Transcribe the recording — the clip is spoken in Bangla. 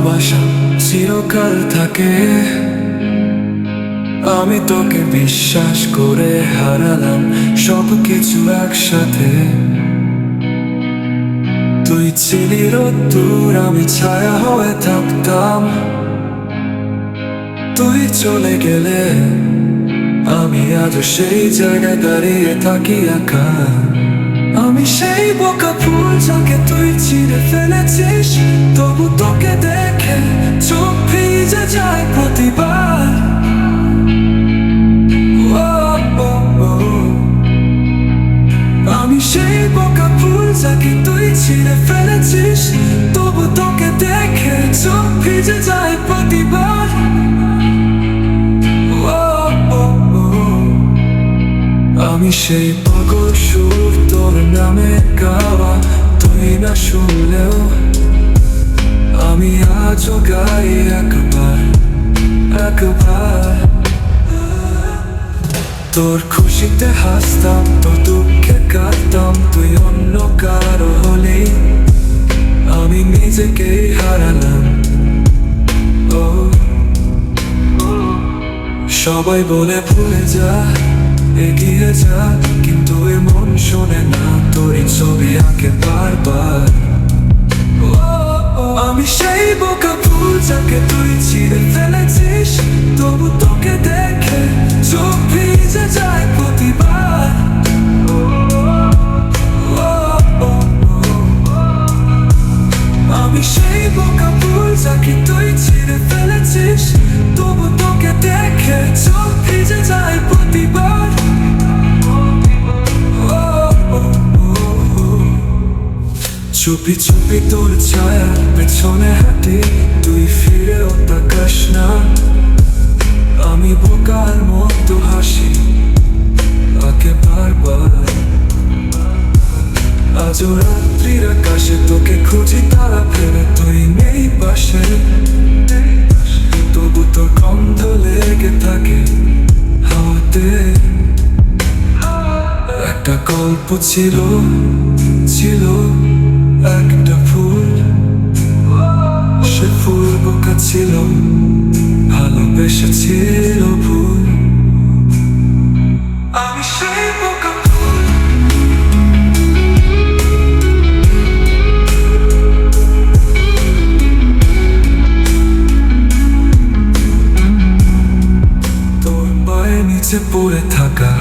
ভালোবাসা চিরকাল থাকে। আমি তোকে বিশ্বাস করে হারালাম সব কিছু একসাথে। তুই ছিলি রোদ্দুর, আমি ছায়া হয়ে থাকতাম। তুই চলে গেলে আমি আজও সেই জায়গায় দাঁড়িয়ে থাকি একা। আমি সেই বোকা ফুল যাকে তুই ছিঁড়ে ফেলেছিস, তবু তোকে দেখে চোখ ভিজে যায় প্রতিবার। আমি সেই বোকা ফুল যাকে তুই ছিঁড়ে ফেলেছিস, তবু তোকে দেখে চোখ ভিজে যায় প্রতিবার। আমি সেই পাগল সুর তোর নামে গাওয়া, তুই না শুনলেও আমি আজও গাই একবার একবার। তোর খুশিতে হাসতাম, তোর দুঃখে কাঁদতাম। তুই অন্য কারো হলি, আমি নিজেকেই হারালাম। ও সবাই বলে ভুলে যা, এগিয়ে যা, কিন্তু এ মন শোনে না। তোরই ছবি আঁকে বারবার। আমি সেই বোকা ফুল যাকে তুই ছিঁড়ে ফেলেছিস, তবু তোকে দেখে চোখ ভিজে যায় প্রতিবার। আমি সেই বোকা ফুল যাকে তুই ছিঁড়ে ফেলেছিস, তবু তোকে দেখে চোখ ভিজে যায় প্রতিবার। চুপি চুপি তোর ছায়া পেছনে হাঁটি, তুই ফিরেও তাকাস না। আমি বোকার মতো হাসি আঁকে বারবার। আজও রাত্রির আকাশে তোকে খুঁজি তারা ফেলে, তুই নেই পাশে, তবু তোর গন্ধ লেগে থাকে হাওয়াতে। একটা গল্প ছিল ছিল একটা ফুল, সে ফুল বোকা ছিল, ভালোবেসেছিল ভুল। আমি সেই বোকা ফুল। তোর পায়ের নিচে পড়ে থাকা